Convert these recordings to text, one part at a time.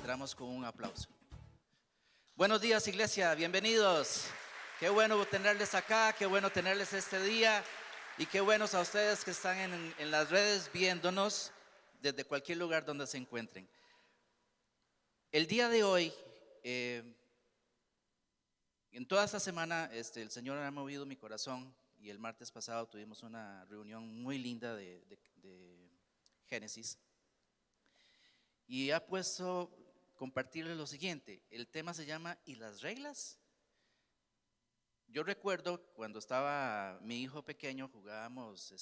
entramos con un aplauso. Buenos días, iglesia, bienvenidos. Qué bueno tenerles acá, qué bueno tenerles este día y qué buenos a ustedes que están en las redes viéndonos desde cualquier lugar donde se encuentren. El día de hoy, en toda esta semana, el Señor ha movido mi corazón y el martes pasado tuvimos una reunión muy linda de Génesis y ha puesto compartirles lo siguiente. El tema se llama ¿y las reglas? Yo recuerdo cuando estaba mi hijo pequeño, jugábamos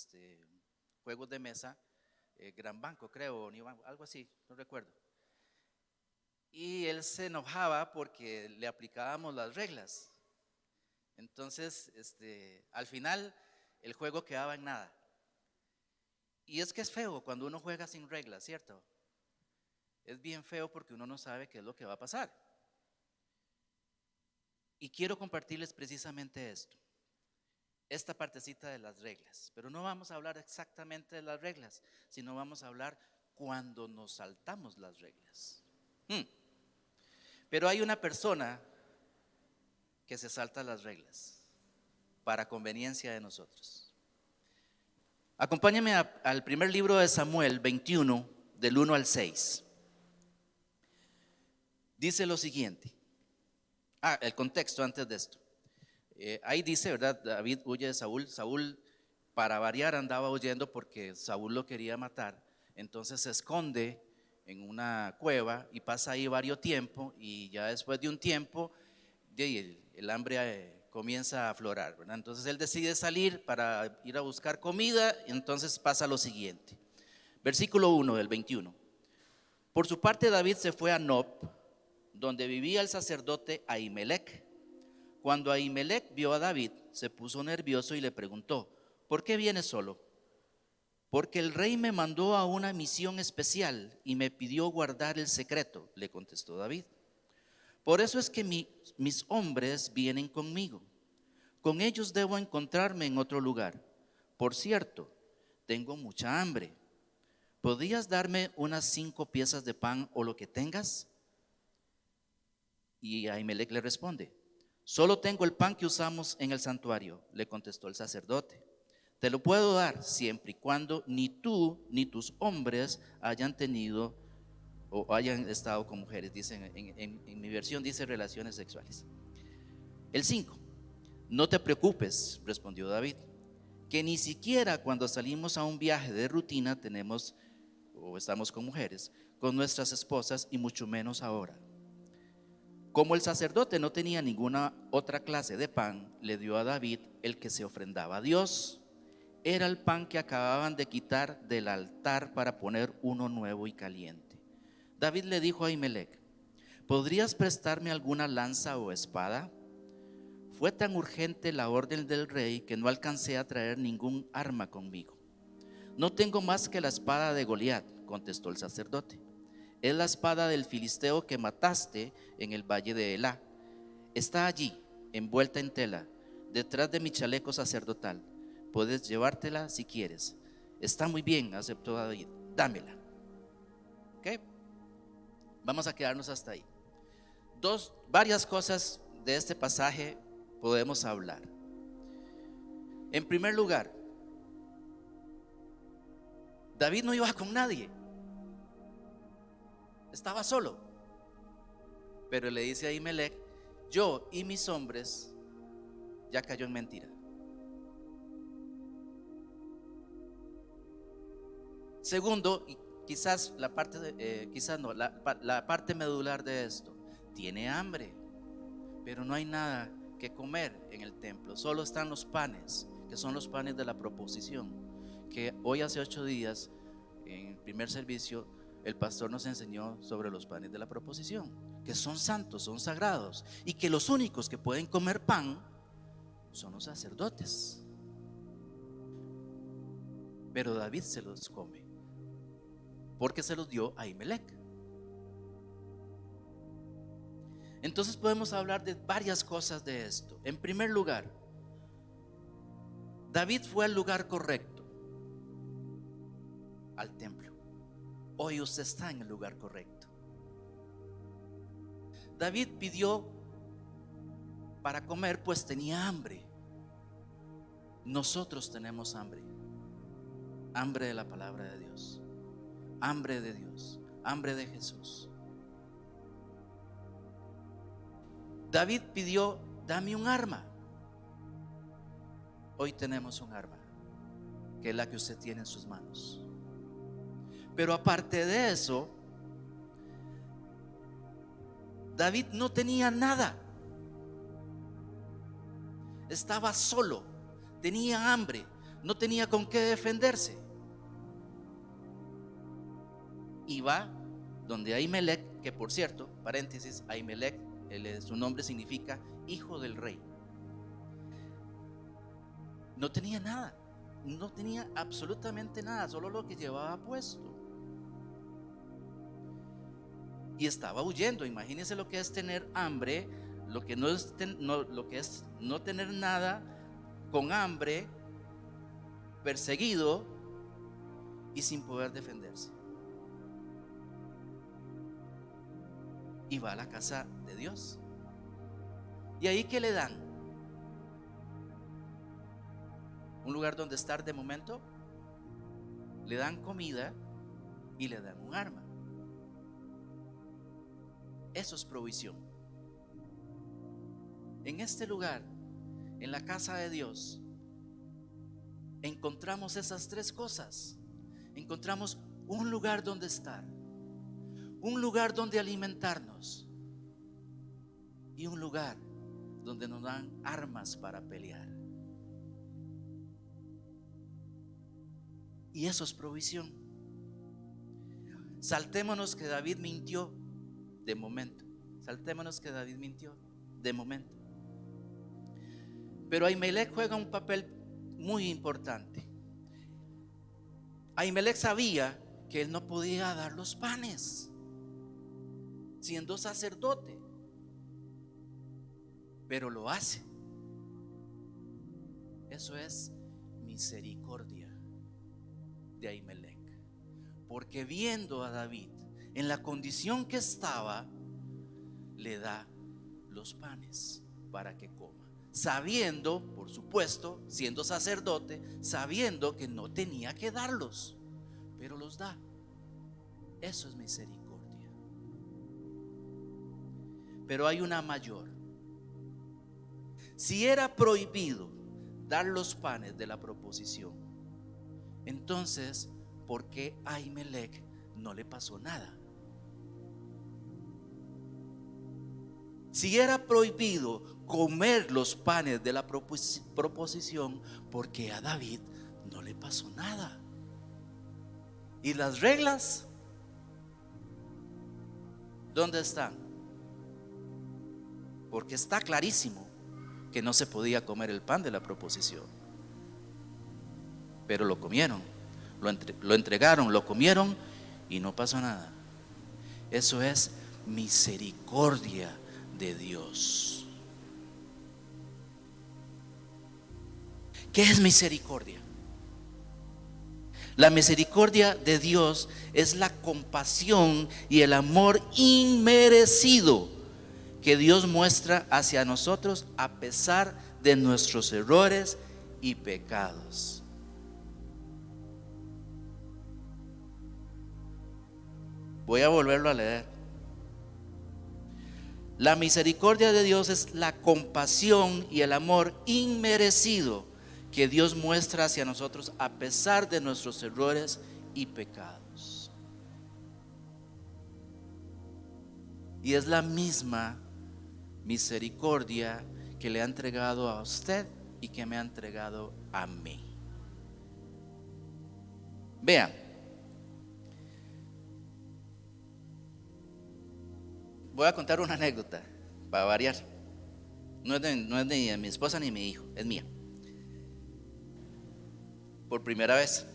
juegos de mesa, Gran Banco creo, o algo así, no recuerdo. Y él se enojaba porque le aplicábamos las reglas. Entonces, al final el juego quedaba en nada. Y es que es feo cuando uno juega sin reglas, ¿cierto? Es bien feo porque uno no sabe qué es lo que va a pasar. Y quiero compartirles precisamente esto, esta partecita de las reglas. Pero no vamos a hablar exactamente de las reglas, sino vamos a hablar cuando nos saltamos las reglas. Pero hay una persona que se salta las reglas para conveniencia de nosotros. Acompáñame al primer libro de Samuel 21, del 1 al 6. Dice lo siguiente. El contexto antes de esto. Ahí dice, ¿verdad? David huye de Saúl. Saúl, para variar, andaba huyendo porque Saúl lo quería matar. Entonces se esconde en una cueva y pasa ahí varios tiempos. Y ya después de un tiempo, el hambre comienza a aflorar, ¿verdad? Entonces él decide salir para ir a buscar comida. Y entonces pasa lo siguiente. Versículo 1 del 21. Por su parte, David se fue a Nob, donde vivía el sacerdote Ahimelech. Cuando Ahimelech vio a David, se puso nervioso y le preguntó: ¿por qué vienes solo? Porque el rey me mandó a una misión especial y me pidió guardar el secreto, le contestó David. Por eso es que mis hombres vienen conmigo. Con ellos debo encontrarme en otro lugar. Por cierto, tengo mucha hambre. ¿Podrías darme unas 5 piezas de pan o lo que tengas? Y Ahimelech le responde: solo tengo el pan que usamos en el santuario, le contestó el sacerdote. Te lo puedo dar siempre y cuando ni tú ni tus hombres hayan tenido o hayan estado con mujeres. Dicen, en mi versión dice relaciones sexuales. El 5. No te preocupes, respondió David, que ni siquiera cuando salimos a un viaje de rutina tenemos o estamos con mujeres, con nuestras esposas, y mucho menos ahora. Como el sacerdote no tenía ninguna otra clase de pan, le dio a David el que se ofrendaba a Dios. Era el pan que acababan de quitar del altar para poner uno nuevo y caliente. David le dijo a Ahimelech: ¿podrías prestarme alguna lanza o espada? Fue tan urgente la orden del rey que no alcancé a traer ningún arma conmigo. No tengo más que la espada de Goliat, contestó el sacerdote. Es la espada del filisteo que mataste en el valle de Elá. Está allí, envuelta en tela, detrás de mi chaleco sacerdotal. Puedes llevártela si quieres. Está muy bien, aceptó David. Dámela. ¿Ok? Vamos a quedarnos hasta ahí. Varias cosas de este pasaje podemos hablar. En primer lugar, David no iba con nadie. Estaba solo. Pero le dice a Ahimelech: yo y mis hombres, ya cayó en mentira. Segundo, y quizás la parte la parte medular de esto: tiene hambre, pero no hay nada que comer en el templo. Solo están los panes, que son los panes de la proposición, que hoy hace 8 días en el primer servicio el pastor nos enseñó sobre los panes de la proposición, que son santos, son sagrados, y que los únicos que pueden comer pan son los sacerdotes. Pero David se los come porque se los dio a Ahimelech. Entonces podemos hablar de varias cosas de esto. En primer lugar, David fue al lugar correcto, al templo. Hoy usted está en el lugar correcto. David pidió para comer, pues tenía hambre. Nosotros tenemos hambre. Hambre de la palabra de Dios, hambre de Dios, hambre de Jesús. David pidió: dame un arma. Hoy tenemos un arma, que es la que usted tiene en sus manos. Pero aparte de eso, David no tenía nada. Estaba solo, tenía hambre, no tenía con qué defenderse. Y va donde Ahimelech, que por cierto, paréntesis, Ahimelech, su nombre significa hijo del rey. No tenía nada, no tenía absolutamente nada, solo lo que llevaba puesto. Y estaba huyendo. Imagínense lo que es tener hambre, lo que es no tener nada, con hambre, perseguido y sin poder defenderse. Y va a la casa de Dios. ¿Y ahí qué le dan? Un lugar donde estar de momento. Le dan comida y le dan un arma. Eso es provisión. En este lugar, en la casa de Dios, encontramos esas tres cosas. Encontramos un lugar donde estar, un lugar donde alimentarnos y un lugar donde nos dan armas para pelear. Y eso es provisión. Saltémonos que David mintió de momento. Saltémonos que David mintió de momento. Pero Ahimelech juega un papel muy importante. Ahimelech sabía que él no podía dar los panes siendo sacerdote, pero lo hace. Eso es misericordia de Ahimelech, porque viendo a David en la condición que estaba, le da los panes para que coma, sabiendo, por supuesto, siendo sacerdote, sabiendo que no tenía que darlos, pero los da. Eso es misericordia. Pero hay una mayor. Si era prohibido dar los panes de la proposición, entonces, ¿por qué a Ahimelech no le pasó nada? Si era prohibido comer los panes de la proposición, ¿por qué a David no le pasó nada? ¿Y las reglas? ¿Dónde están? Porque está clarísimo que no se podía comer el pan de la proposición. Pero lo comieron, lo entregaron, lo comieron y no pasó nada. Eso es misericordia de Dios. ¿Qué es misericordia? La misericordia de Dios es la compasión y el amor inmerecido que Dios muestra hacia nosotros a pesar de nuestros errores y pecados. Voy a volverlo a leer. La misericordia de Dios es la compasión y el amor inmerecido que Dios muestra hacia nosotros a pesar de nuestros errores y pecados. Y es la misma misericordia que le ha entregado a usted y que me ha entregado a mí. Vean, voy a contar una anécdota para variar. No es de mi esposa ni mi hijo, es mía. Por primera vez,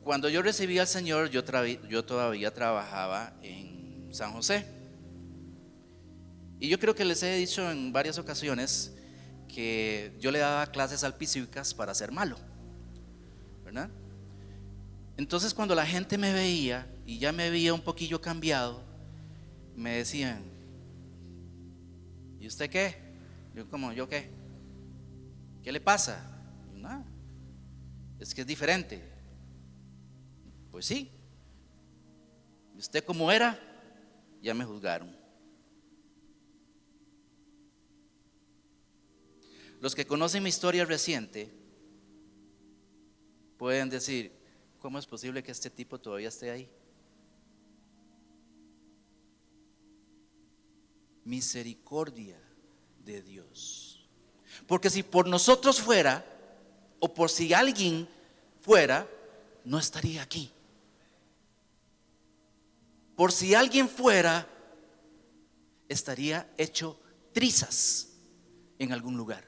cuando yo recibí al Señor, yo todavía trabajaba en San José. Y yo creo que les he dicho en varias ocasiones que yo le daba clases alpicívicas para ser malo, ¿verdad? Entonces cuando la gente me veía y ya me veía un poquillo cambiado, me decían: ¿y usted qué? Yo, ¿cómo? ¿Yo qué? ¿Qué le pasa? Nada, es que es diferente. Pues sí, ¿y usted cómo era? Ya me juzgaron. Los que conocen mi historia reciente pueden decir: ¿cómo es posible que este tipo todavía esté ahí? Misericordia de Dios. Porque si por nosotros fuera, o por si alguien fuera, no estaría aquí. Por si alguien fuera, estaría hecho trizas en algún lugar.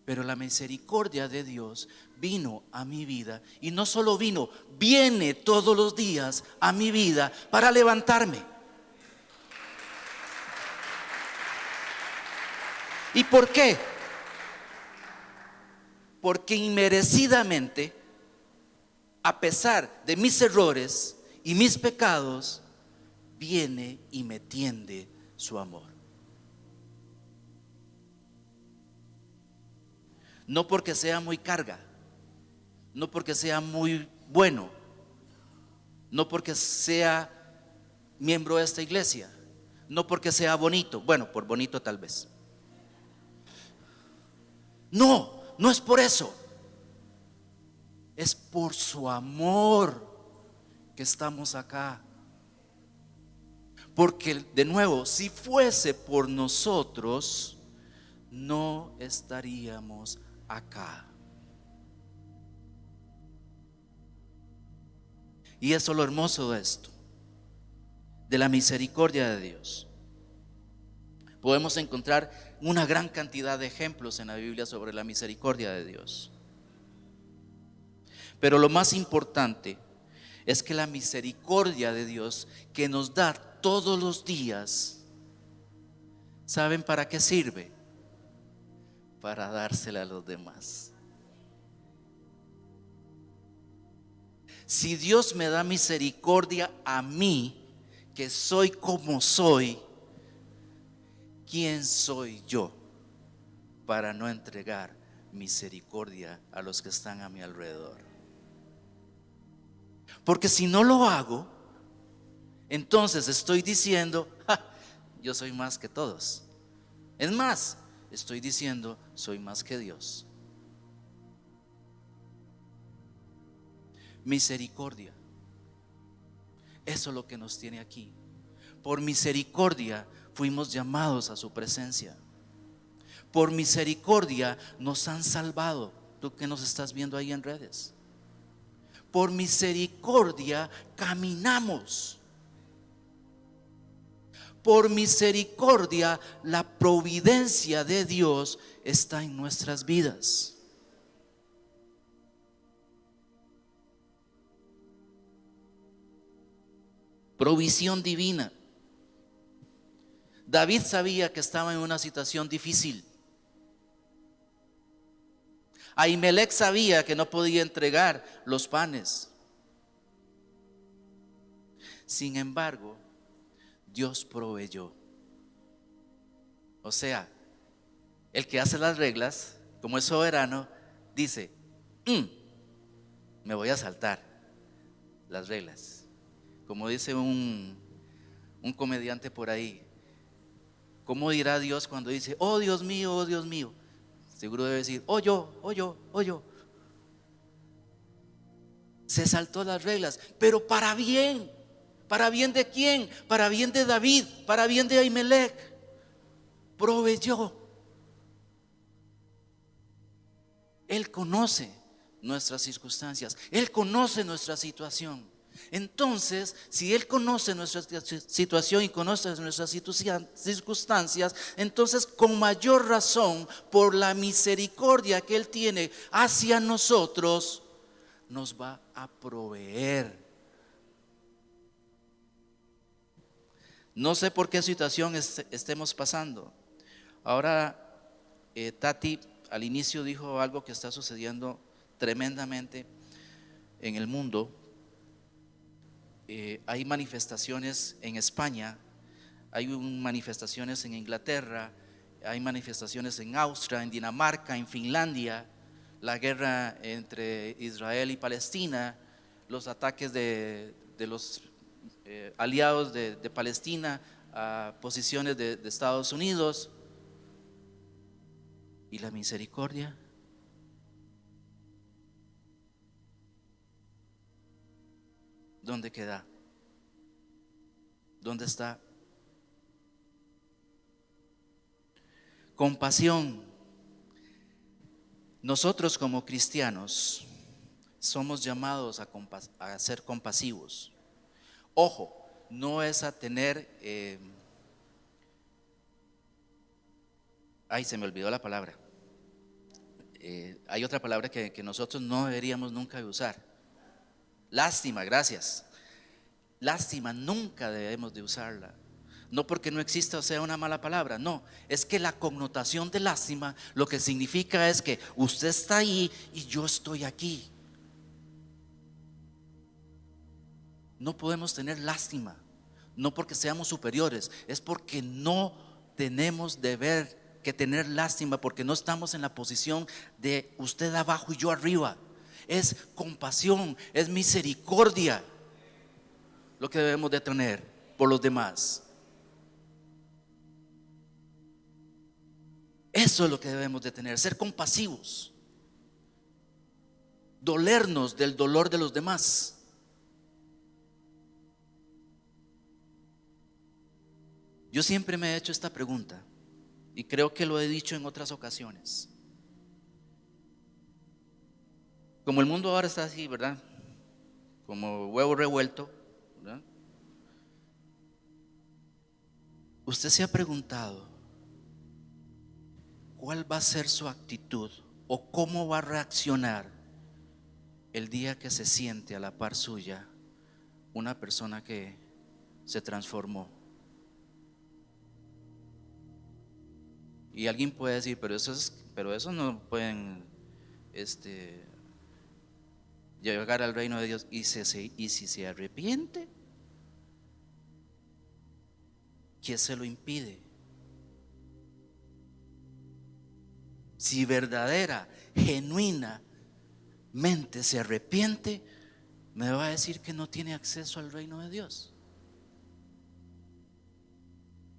Pero la misericordia de Dios vino a mi vida, y no solo vino, viene todos los días a mi vida para levantarme. ¿Y por qué? Porque inmerecidamente, a pesar de mis errores y mis pecados, viene y me tiende su amor. No porque sea muy carga, no porque sea muy bueno, no porque sea miembro de esta iglesia, no porque sea bonito, bueno, por bonito tal vez. No, no es por eso. Es por su amor que estamos acá. Porque de nuevo, si fuese por nosotros, no estaríamos acá. Y eso es lo hermoso de esto, de la misericordia de Dios. Podemos encontrar una gran cantidad de ejemplos en la Biblia sobre la misericordia de Dios. Pero lo más importante es que la misericordia de Dios que nos da todos los días, ¿saben para qué sirve? Para dársela a los demás. Si Dios me da misericordia a mí, que soy como soy, ¿quién soy yo para no entregar misericordia a los que están a mi alrededor? Porque si no lo hago, entonces estoy diciendo: "Ja, yo soy más que todos". Es más, estoy diciendo: soy más que Dios. Misericordia, eso es lo que nos tiene aquí. Por misericordia fuimos llamados a su presencia. Por misericordia nos han salvado. Tú que nos estás viendo ahí en redes, por misericordia caminamos. Por misericordia la providencia de Dios está en nuestras vidas. Provisión divina. David sabía que estaba en una situación difícil. Ahimelech sabía que no podía entregar los panes. Sin embargo, Dios proveyó. O sea, el que hace las reglas, como es soberano, dice: me voy a saltar las reglas. Como dice un comediante por ahí, ¿cómo dirá Dios cuando dice: oh Dios mío, oh Dios mío? Seguro debe decir: oh yo, oh yo, oh yo. Se saltó las reglas, pero para bien. ¿Para bien de quién? Para bien de David, para bien de Ahimelech. Proveyó. Él conoce nuestras circunstancias, Él conoce nuestra situación. Entonces, si Él conoce nuestra situación y conoce nuestras circunstancias, entonces con mayor razón, por la misericordia que Él tiene hacia nosotros, nos va a proveer. No sé por qué situación estemos pasando. Ahora, Tati al inicio dijo algo que está sucediendo tremendamente en el mundo. hay manifestaciones en España, hay manifestaciones en Inglaterra, hay manifestaciones en Austria, en Dinamarca, en Finlandia, la guerra entre Israel y Palestina, los ataques de los aliados de Palestina a posiciones de Estados Unidos. ¿Y la misericordia? ¿Dónde queda? ¿Dónde está? Compasión. Nosotros como cristianos somos llamados a ser compasivos. Ojo, no es a tener, ay, se me olvidó la palabra. Hay otra palabra que nosotros no deberíamos nunca de usar. Lástima, gracias. Lástima nunca debemos de usarla. No porque no exista o sea una mala palabra, no, es que la connotación de lástima lo que significa es que usted está ahí y yo estoy aquí. No podemos tener lástima, no porque seamos superiores, es porque no tenemos que tener lástima, porque no estamos en la posición de usted abajo y yo arriba. Es compasión, es misericordia lo que debemos de tener por los demás. Eso es lo que debemos de tener, ser compasivos, dolernos del dolor de los demás. Yo siempre me he hecho esta pregunta y creo que lo he dicho en otras ocasiones. Como el mundo ahora está así, ¿verdad? Como huevo revuelto, ¿verdad? ¿Usted se ha preguntado cuál va a ser su actitud o cómo va a reaccionar el día que se siente a la par suya una persona que se transformó? Y alguien puede decir, pero eso no pueden llegar al reino de Dios. Y si se arrepiente, ¿qué se lo impide? Si verdadera, genuinamente se arrepiente, me va a decir que no tiene acceso al reino de Dios.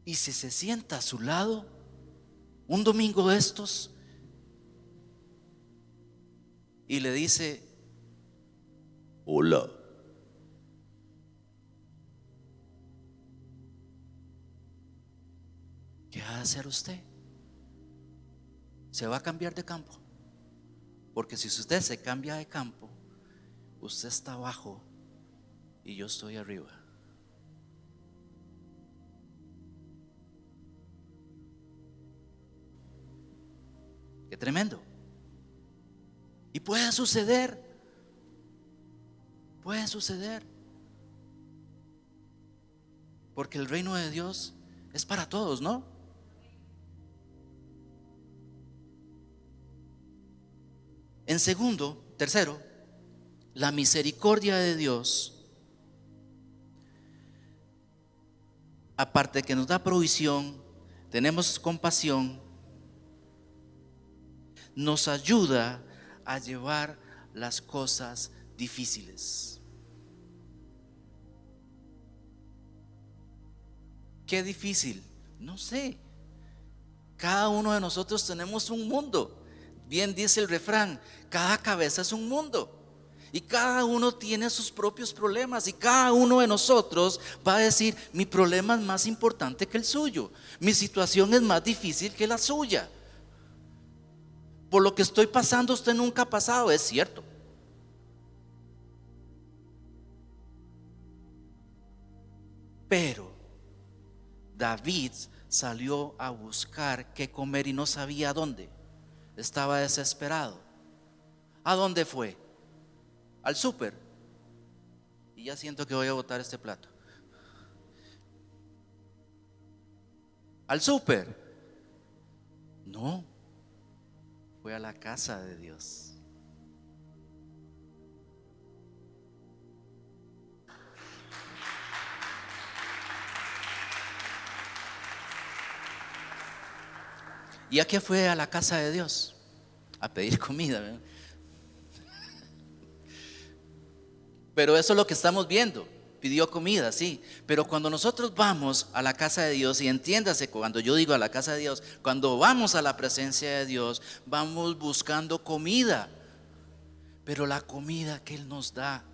Y si se sienta a su lado un domingo de estos y le dice: hola, ¿qué va a hacer usted? Se va a cambiar de campo. Porque si usted se cambia de campo, usted está abajo y yo estoy arriba. Qué tremendo. Y puede suceder. Porque el reino de Dios es para todos, ¿no? Tercero, la misericordia de Dios, aparte de que nos da provisión, tenemos compasión, nos ayuda a llevar las cosas difíciles. ¿Qué difícil? No sé. Cada uno de nosotros tenemos un mundo. Bien dice el refrán, cada cabeza es un mundo. Y cada uno tiene sus propios problemas. Y cada uno de nosotros va a decir: mi problema es más importante que el suyo. Mi situación es más difícil que la suya. Por lo que estoy pasando usted nunca ha pasado, es cierto. Pero David salió a buscar qué comer y no sabía dónde. Estaba desesperado. ¿A dónde fue? Al súper. Y ya siento que voy a botar este plato. Al súper. No, fue a la casa de Dios. ¿Y a qué fue a la casa de Dios? A pedir comida, ¿verdad? Pero eso es lo que estamos viendo. Pidió comida, sí. Pero cuando nosotros vamos a la casa de Dios, y entiéndase, cuando yo digo a la casa de Dios, cuando vamos a la presencia de Dios, vamos buscando comida. Pero la comida que Él nos da,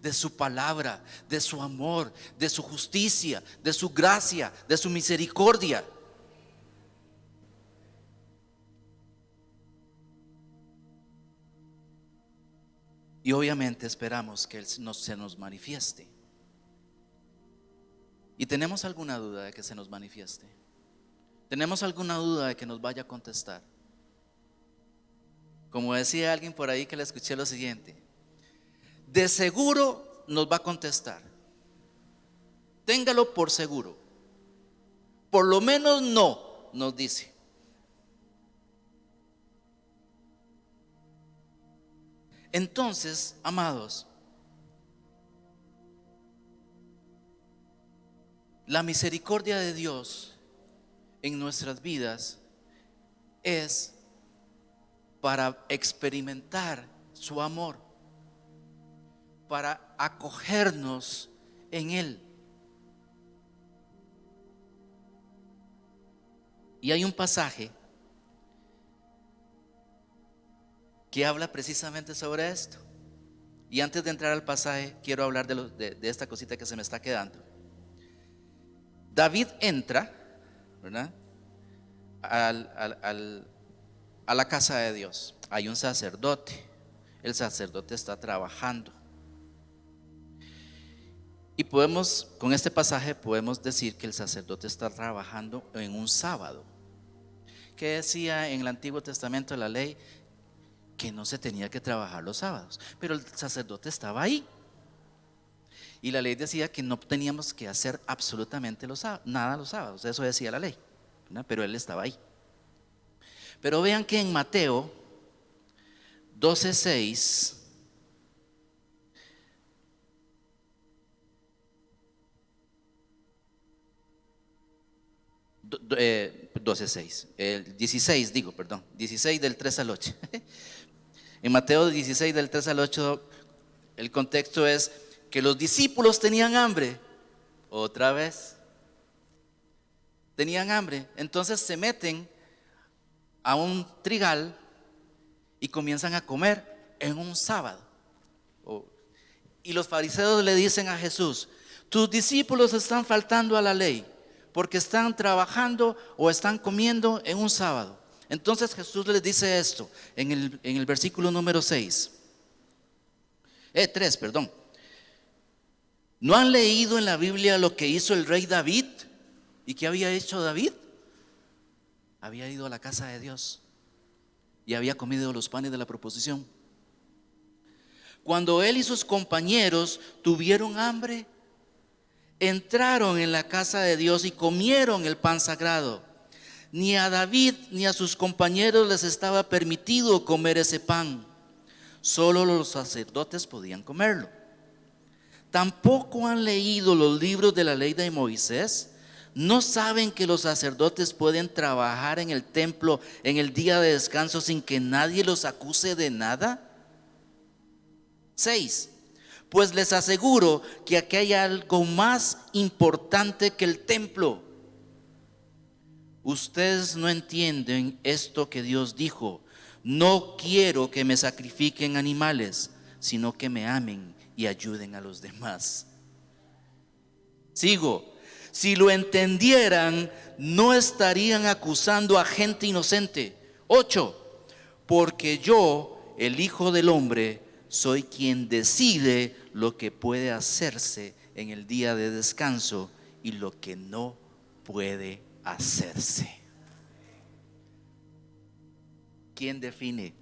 de su palabra, de su amor, de su justicia, de su gracia, de su misericordia. Y obviamente esperamos que Él se nos manifieste. ¿Y tenemos alguna duda de que se nos manifieste? ¿Tenemos alguna duda de que nos vaya a contestar? Como decía alguien por ahí que le escuché lo siguiente: de seguro nos va a contestar. Téngalo por seguro. Por lo menos no, nos dice. Entonces, amados, la misericordia de Dios en nuestras vidas es para experimentar su amor, para acogernos en Él. Y hay un pasaje que habla precisamente sobre esto. Y antes de entrar al pasaje, quiero hablar de esta cosita que se me está quedando. David entra, ¿verdad?, a la casa de Dios. Hay un sacerdote. El sacerdote está trabajando. Y con este pasaje podemos decir que el sacerdote está trabajando en un sábado. ¿Qué decía en el Antiguo Testamento la ley? Que no se tenía que trabajar los sábados. Pero el sacerdote estaba ahí. Y la ley decía que no teníamos que hacer absolutamente nada los sábados. Eso decía la ley, ¿verdad? Pero él estaba ahí. Pero vean que en Mateo 12:6 12:6, el 16, 16 del 3 al 8. En Mateo 16 del 3 al 8, el contexto es que los discípulos tenían hambre. Otra vez tenían hambre. Entonces se meten a un trigal y comienzan a comer en un sábado. Y los fariseos le dicen a Jesús: tus discípulos están faltando a la ley porque están trabajando o están comiendo en un sábado. Entonces Jesús les dice esto en el versículo número 3, perdón. ¿No han leído en la Biblia lo que hizo el rey David? ¿Y qué había hecho David? Había ido a la casa de Dios y había comido los panes de la proposición. Cuando él y sus compañeros tuvieron hambre, entraron en la casa de Dios y comieron el pan sagrado. Ni a David ni a sus compañeros les estaba permitido comer ese pan. Solo los sacerdotes podían comerlo. ¿Tampoco han leído los libros de la ley de Moisés? ¿No saben que los sacerdotes pueden trabajar en el templo en el día de descanso sin que nadie los acuse de nada? 6. Pues les aseguro que aquí hay algo más importante que el templo. Ustedes no entienden esto que Dios dijo: no quiero que me sacrifiquen animales, sino que me amen y ayuden a los demás. Sigo. Si lo entendieran, no estarían acusando a gente inocente. 8. Porque yo, el Hijo del Hombre, soy quien decide lo que puede hacerse en el día de descanso y lo que no puede hacerse. ¿Quién define?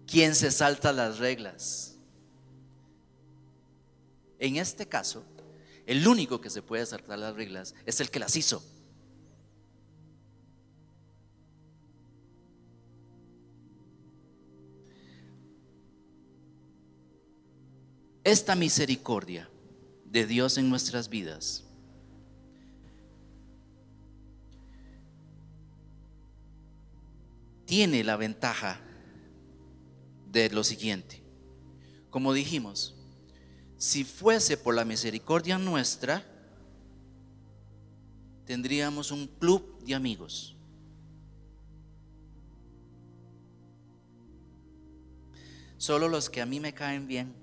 ¿Quién se salta las reglas? En este caso, el único que se puede saltar las reglas es el que las hizo. Esta misericordia de Dios en nuestras vidas tiene la ventaja de lo siguiente. Como dijimos, si fuese por la misericordia nuestra, tendríamos un club de amigos. Solo los que a mí me caen bien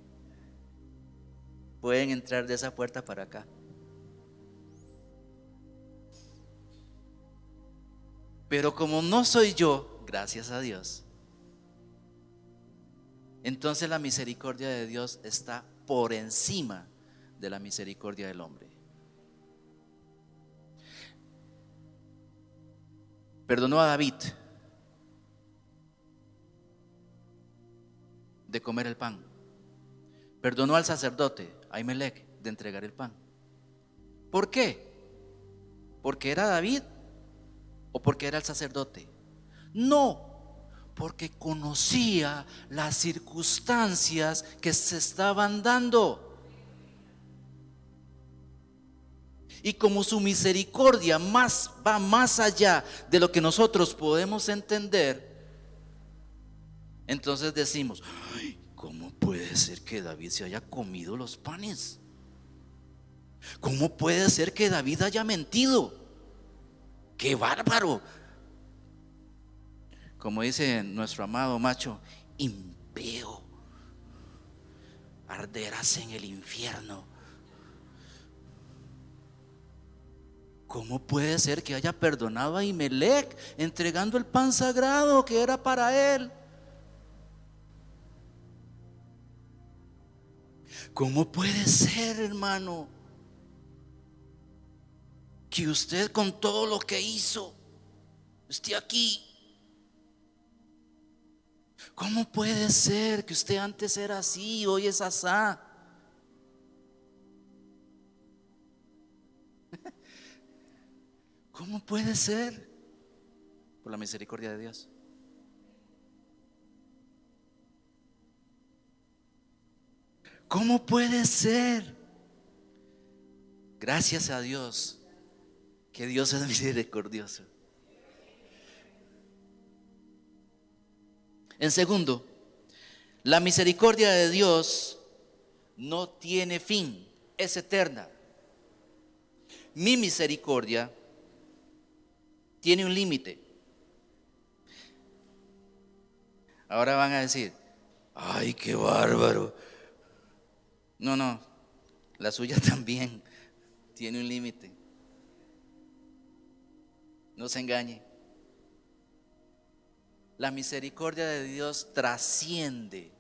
pueden entrar de esa puerta para acá. Pero como no soy yo, gracias a Dios, entonces la misericordia de Dios está por encima de la misericordia del hombre. Perdonó a David de comer el pan. Perdonó al sacerdote, a Ahimelech, de entregar el pan. ¿Por qué? ¿Porque era David o porque era el sacerdote? No, porque conocía las circunstancias que se estaban dando. Y como su misericordia va más allá de lo que nosotros podemos entender, entonces decimos: ay, ¿cómo puede ser que David se haya comido los panes? ¿Cómo puede ser que David haya mentido? ¡Qué bárbaro! Como dice nuestro amado macho, impío, arderás en el infierno. ¿Cómo puede ser que haya perdonado a Ahimelech entregando el pan sagrado que era para él? ¿Cómo puede ser, hermano, que usted con todo lo que hizo esté aquí? ¿Cómo puede ser que usted antes era así, hoy es asá? ¿Cómo puede ser? Por la misericordia de Dios. ¿Cómo puede ser? Gracias a Dios, que Dios es misericordioso. En segundo, la misericordia de Dios no tiene fin, es eterna. Mi misericordia tiene un límite. Ahora van a decir: ay, qué bárbaro. No, la suya también tiene un límite. No se engañe. La misericordia de Dios trasciende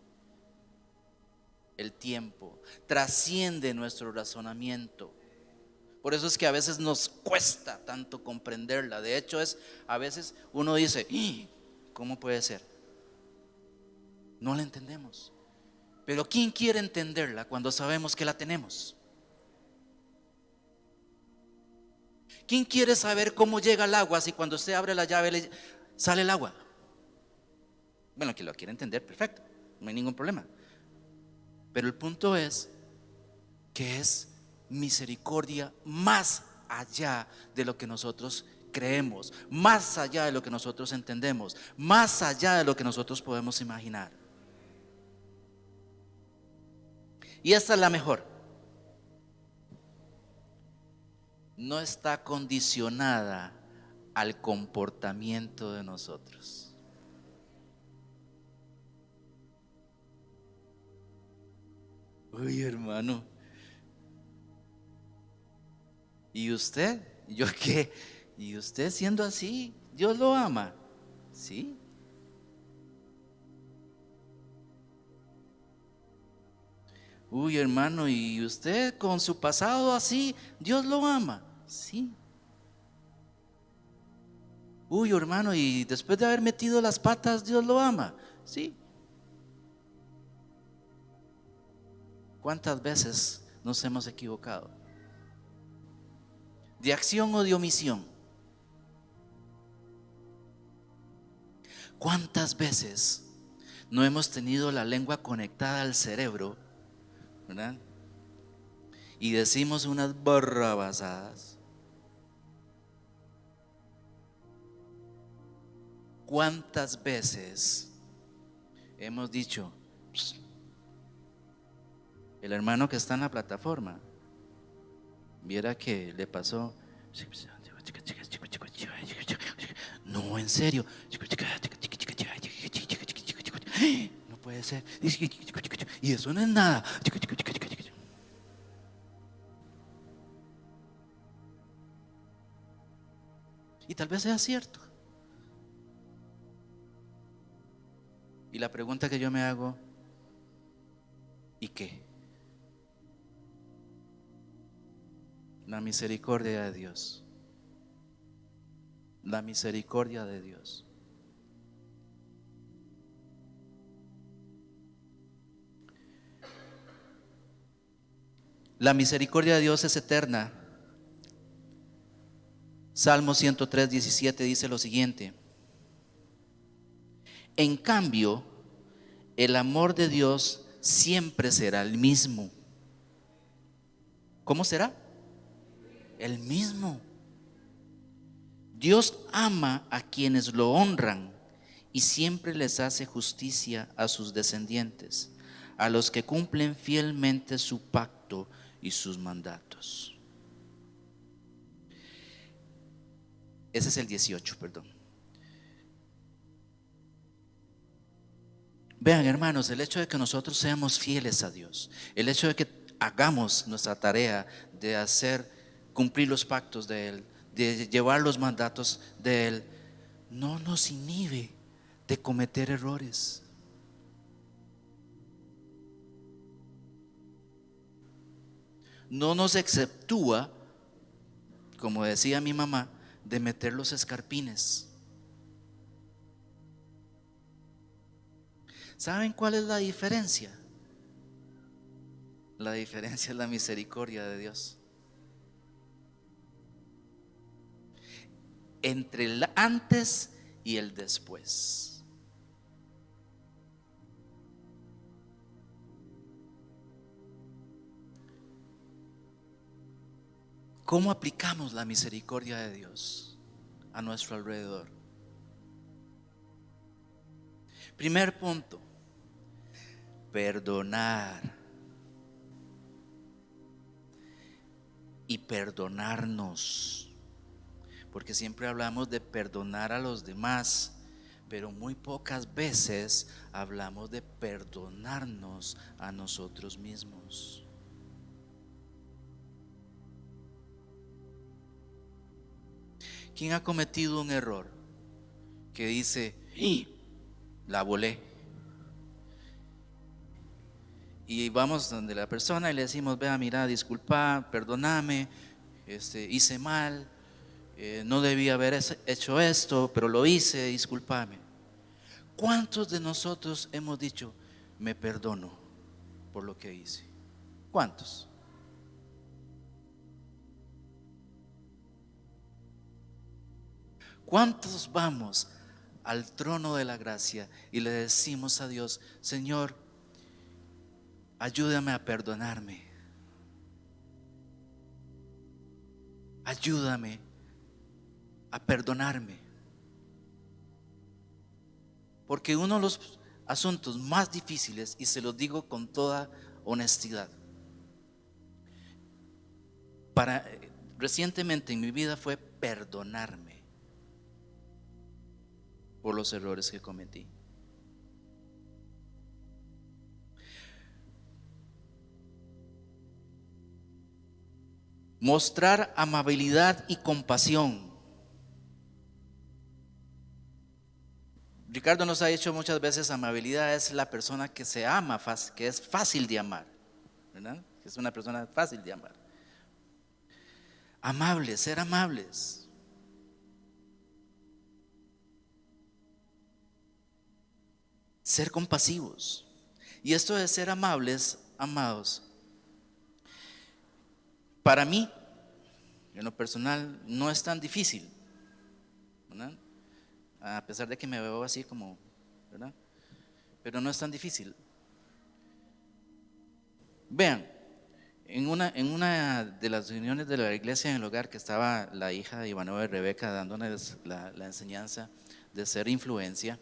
el tiempo, trasciende nuestro razonamiento. Por eso es que a veces nos cuesta tanto comprenderla. De hecho, a veces uno dice: ¿cómo puede ser? No la entendemos. Pero ¿quién quiere entenderla cuando sabemos que la tenemos? ¿Quién quiere saber cómo llega el agua si cuando usted abre la llave sale el agua? Bueno, que lo quiere entender, perfecto, no hay ningún problema. Pero el punto es que es misericordia más allá de lo que nosotros creemos, más allá de lo que nosotros entendemos, más allá de lo que nosotros podemos imaginar. Y esta es la mejor. No está condicionada al comportamiento de nosotros. Uy, hermano, ¿y usted? ¿Yo qué? ¿Y usted siendo así, Dios lo ama? ¿Sí? Uy, hermano, ¿y usted con su pasado así, Dios lo ama? Sí. Uy, hermano, ¿y después de haber metido las patas, Dios lo ama? Sí. ¿Cuántas veces nos hemos equivocado? ¿De acción o de omisión? ¿Cuántas veces no hemos tenido la lengua conectada al cerebro, ¿verdad? Y decimos unas barrabasadas? ¿Cuántas veces hemos dicho, "Psst, el hermano que está en la plataforma, viera que le pasó"? No, en serio. No puede ser. Y eso no es nada. Y tal vez sea cierto. Y la pregunta que yo me hago, ¿y qué? La misericordia de Dios. La misericordia de Dios. La misericordia de Dios es eterna. Salmo 103, 17 dice lo siguiente: en cambio, el amor de Dios siempre será el mismo. ¿Cómo será? El mismo. Dios ama a quienes lo honran y siempre les hace justicia a sus descendientes, a los que cumplen fielmente su pacto y sus mandatos. Ese es el 18, perdón. Vean, hermanos, el hecho de que nosotros seamos fieles a Dios, el hecho de que hagamos nuestra tarea de hacer cumplir los pactos de Él, de llevar los mandatos de Él, no nos inhibe de cometer errores. No nos exceptúa, como decía mi mamá, de meter los escarpines. ¿Saben cuál es la diferencia? La diferencia es la misericordia de Dios. Entre el antes y el después. ¿Cómo aplicamos la misericordia de Dios a nuestro alrededor? Primer punto, perdonar y perdonarnos. Porque siempre hablamos de perdonar a los demás, pero muy pocas veces hablamos de perdonarnos a nosotros mismos. ¿Quién ha cometido un error que dice, ¡y! La volé? Y vamos donde la persona y le decimos, vea, mira, disculpa, perdóname, hice mal, no debía haber hecho esto, pero lo hice, discúlpame. ¿Cuántos de nosotros hemos dicho, me perdono por lo que hice? ¿Cuántos? ¿Cuántos vamos al trono de la gracia y le decimos a Dios, Señor, ayúdame a perdonarme, ayúdame a perdonarme? Porque uno de los asuntos más difíciles, y se los digo con toda honestidad, recientemente en mi vida fue perdonarme por los errores que cometí. Mostrar amabilidad y compasión. Ricardo nos ha dicho muchas veces, amabilidad es la persona que se ama, que es fácil de amar, ¿verdad? Que es una persona fácil de amar. Amables, ser amables. Ser compasivos. Y esto de ser amables, amados, para mí, en lo personal, no es tan difícil, ¿verdad? A pesar de que me veo así como, ¿verdad? Pero no es tan difícil. Vean, en una de las reuniones de la iglesia en el hogar, que estaba la hija de Ivanova y Rebeca dándoles la enseñanza de ser influencia.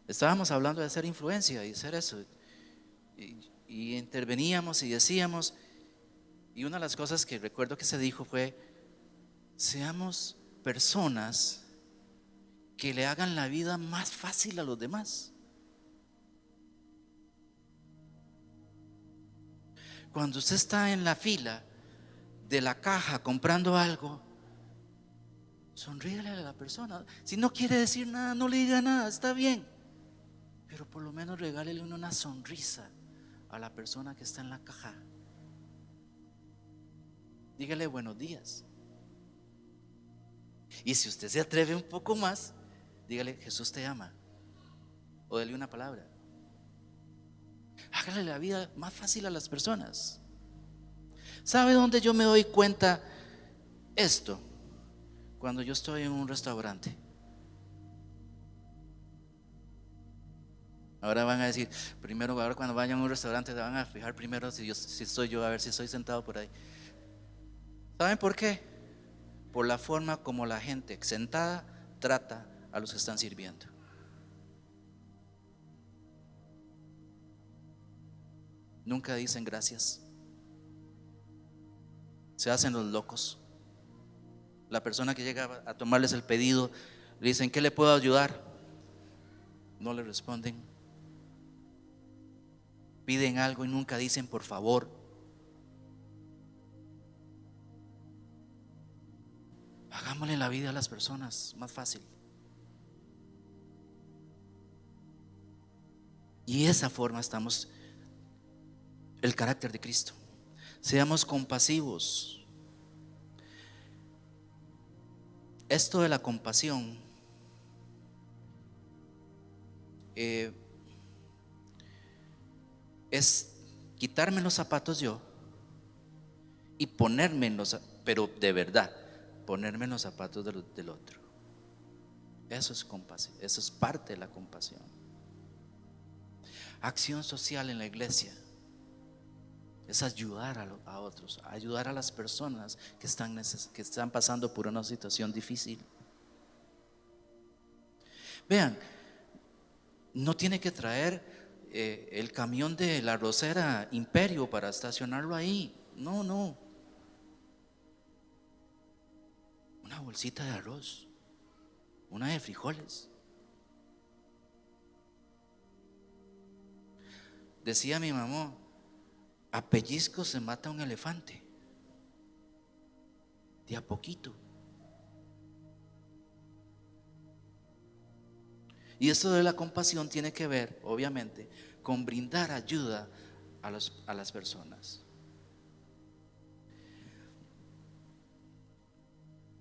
Estábamos hablando de ser influencia y ser eso. Y interveníamos y decíamos, y una de las cosas que recuerdo que se dijo fue: seamos personas que le hagan la vida más fácil a los demás. Cuando usted está en la fila de la caja comprando algo, sonríele a la persona. Si no quiere decir nada, no le diga nada, está bien, pero por lo menos regálele una sonrisa a la persona que está en la caja. Dígale buenos días. Y si usted se atreve un poco más, dígale: Jesús te ama. O dele una palabra. Hágale la vida más fácil a las personas. ¿Sabe dónde yo me doy cuenta esto? Cuando yo estoy en un restaurante. Ahora van a decir, primero, ahora cuando vayan a un restaurante se van a fijar primero si soy yo, a ver si estoy sentado por ahí. ¿Saben por qué? Por la forma como la gente sentada trata a los que están sirviendo. Nunca dicen gracias. Se hacen los locos. La persona que llega a tomarles el pedido, le dicen: ¿qué le puedo ayudar? No le responden. Piden algo y nunca dicen por favor. Hagámosle la vida a las personas más fácil. Y esa forma estamos el carácter de Cristo. Seamos compasivos. Esto de la compasión es quitarme los zapatos yo y ponerme en los, pero de verdad, ponerme en los zapatos del otro. Eso es compasión, eso es parte de la compasión. Acción social en la iglesia es ayudar a otros, ayudar a las personas que están pasando por una situación difícil. Vean, no tiene que traer el camión de la arrocera Imperio para estacionarlo ahí. No. Una bolsita de arroz, una de frijoles. Decía mi mamá: a pellizco se mata un elefante, de a poquito. Y esto de la compasión tiene que ver, obviamente, con brindar ayuda a las personas.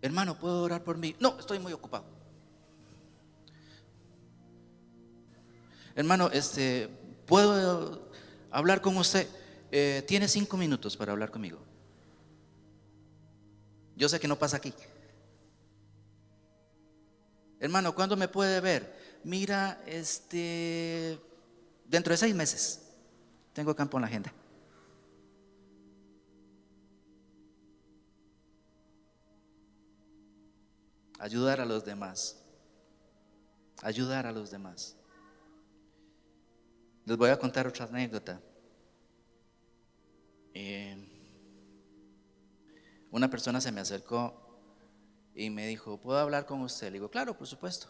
Hermano, ¿puedo orar por mí? No, estoy muy ocupado. Hermano, ¿puedo hablar con usted? Tiene 5 minutos para hablar conmigo. Yo sé que no pasa aquí. Hermano, ¿cuándo me puede ver? Mira, dentro de 6 meses. Tengo campo en la agenda. Ayudar a los demás. Ayudar a los demás. Les voy a contar otra anécdota. Una persona se me acercó y me dijo: ¿puedo hablar con usted? Le digo: claro, por supuesto.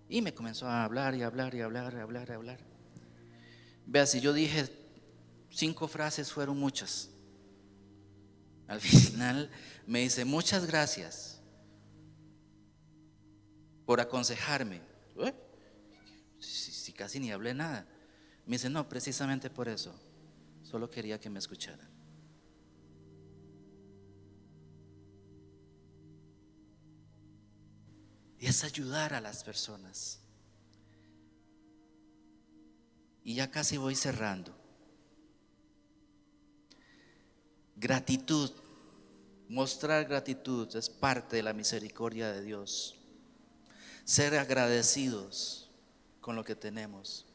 Y me comenzó a hablar y hablar y hablar y hablar y hablar. Vea, si yo dije 5 frases, fueron muchas. Al final me dice: muchas gracias por aconsejarme. Si casi ni hablé nada. Me dice: no, precisamente por eso, solo quería que me escucharan. Y es ayudar a las personas. Y ya casi voy cerrando. Gratitud, mostrar gratitud es parte de la misericordia de Dios. Ser agradecidos con lo que tenemos.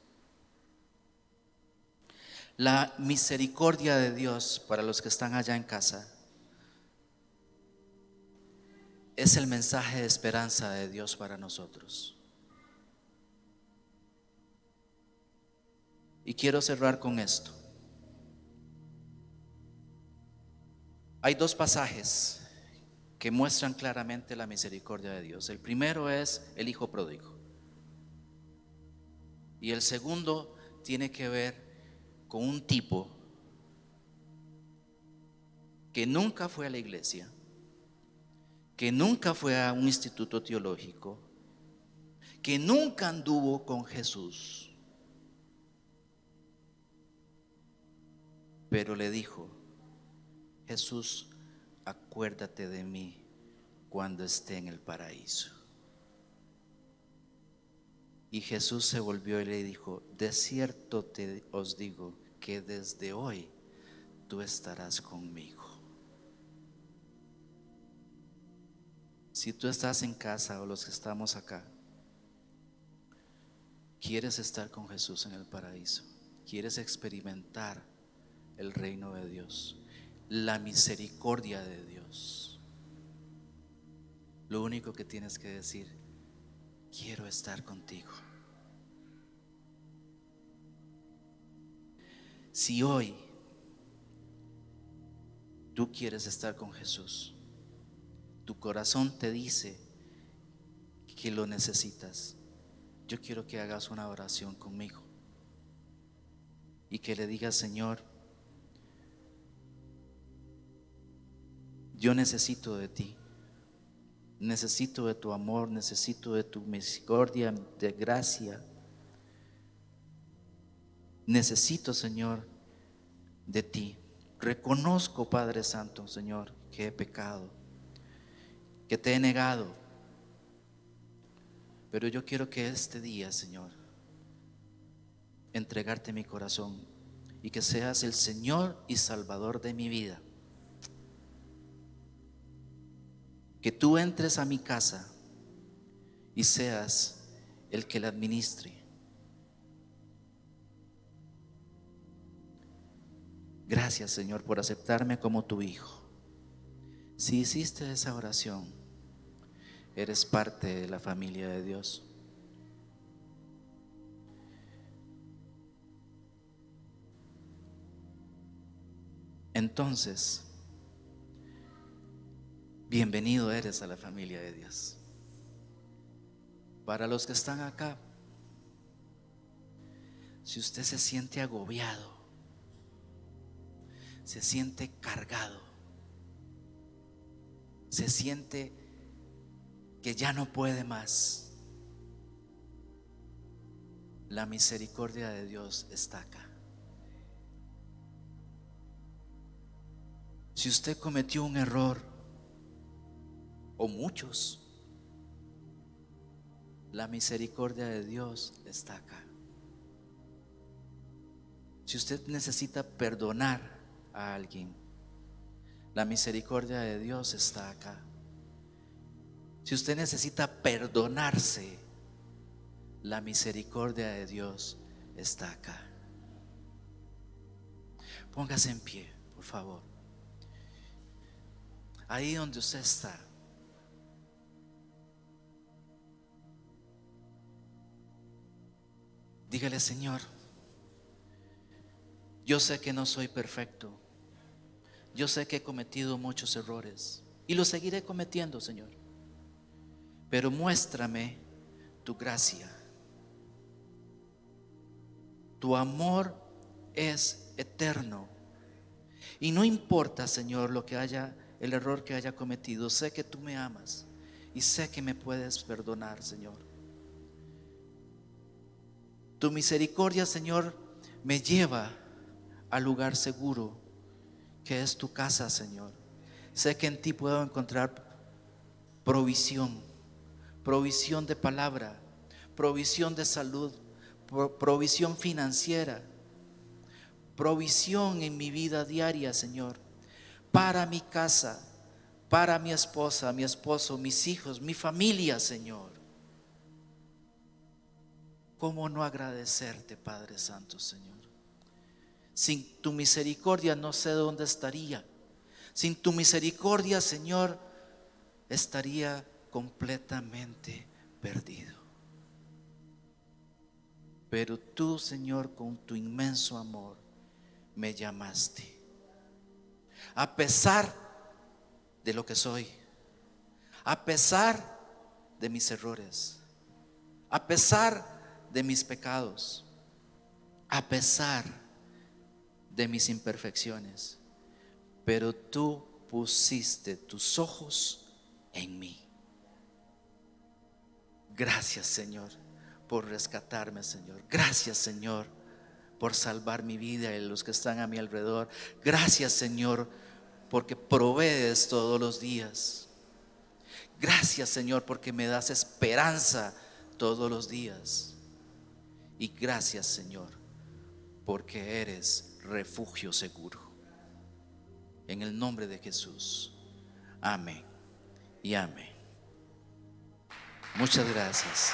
La misericordia de Dios, para los que están allá en casa, es el mensaje de esperanza de Dios para nosotros. Y quiero cerrar con esto. Hay dos pasajes que muestran claramente la misericordia de Dios. El primero es el hijo pródigo. Y el segundo tiene que ver con un tipo que nunca fue a la iglesia, que nunca fue a un instituto teológico, que nunca anduvo con Jesús, pero le dijo: Jesús, acuérdate de mí cuando esté en el paraíso. Y Jesús se volvió y le dijo: de cierto os digo que desde hoy tú estarás conmigo. Si tú estás en casa o los que estamos acá, quieres estar con Jesús en el paraíso, quieres experimentar el reino de Dios, la misericordia de Dios, lo único que tienes que decir: quiero estar contigo. Si hoy tú quieres estar con Jesús, tu corazón te dice que lo necesitas, yo quiero que hagas una oración conmigo y que le digas: Señor, yo necesito de ti, necesito de tu amor, necesito de tu misericordia, de gracia. Necesito, Señor, de ti. Reconozco, Padre Santo, Señor, que he pecado, que te he negado. Pero yo quiero que este día, Señor, entregarte mi corazón y que seas el Señor y Salvador de mi vida. Que tú entres a mi casa y seas el que la administre. Gracias, Señor, por aceptarme como tu hijo. Si hiciste esa oración, eres parte de la familia de Dios. Entonces, bienvenido eres a la familia de Dios. Para los que están acá, si usted se siente agobiado, se siente cargado, se siente que ya no puede más, la misericordia de Dios está acá. Si usted cometió un error, o muchos, la misericordia de Dios está acá. Si usted necesita perdonar a alguien, la misericordia de Dios está acá. Si usted necesita perdonarse, la misericordia de Dios está acá. Póngase en pie, por favor. Ahí donde usted está, dígale: Señor, yo sé que no soy perfecto, yo sé que he cometido muchos errores y los seguiré cometiendo, Señor, pero muéstrame tu gracia. Tu amor es eterno y no importa, Señor, el error que haya cometido. Sé que tú me amas y sé que me puedes perdonar, Señor. Tu misericordia, Señor, me lleva al lugar seguro que es tu casa, Señor. Sé que en ti puedo encontrar provisión, provisión de palabra, provisión de salud, provisión financiera, provisión en mi vida diaria, Señor, para mi casa, para mi esposa, mi esposo, mis hijos, mi familia, Señor. ¿Cómo no agradecerte, Padre Santo, Señor? Sin tu misericordia no sé dónde estaría. Sin tu misericordia, Señor, estaría completamente perdido. Pero tú, Señor, con tu inmenso amor, me llamaste. A pesar de lo que soy, a pesar de mis errores, a pesar de mis pecados, a pesar de mis imperfecciones, pero tú pusiste tus ojos en mí. Gracias, Señor, por rescatarme, Señor. Gracias, Señor, por salvar mi vida y los que están a mi alrededor. Gracias, Señor, porque provees todos los días. Gracias, Señor, porque me das esperanza todos los días. Y gracias, Señor, porque eres refugio seguro. En el nombre de Jesús. Amén y amén. Muchas gracias.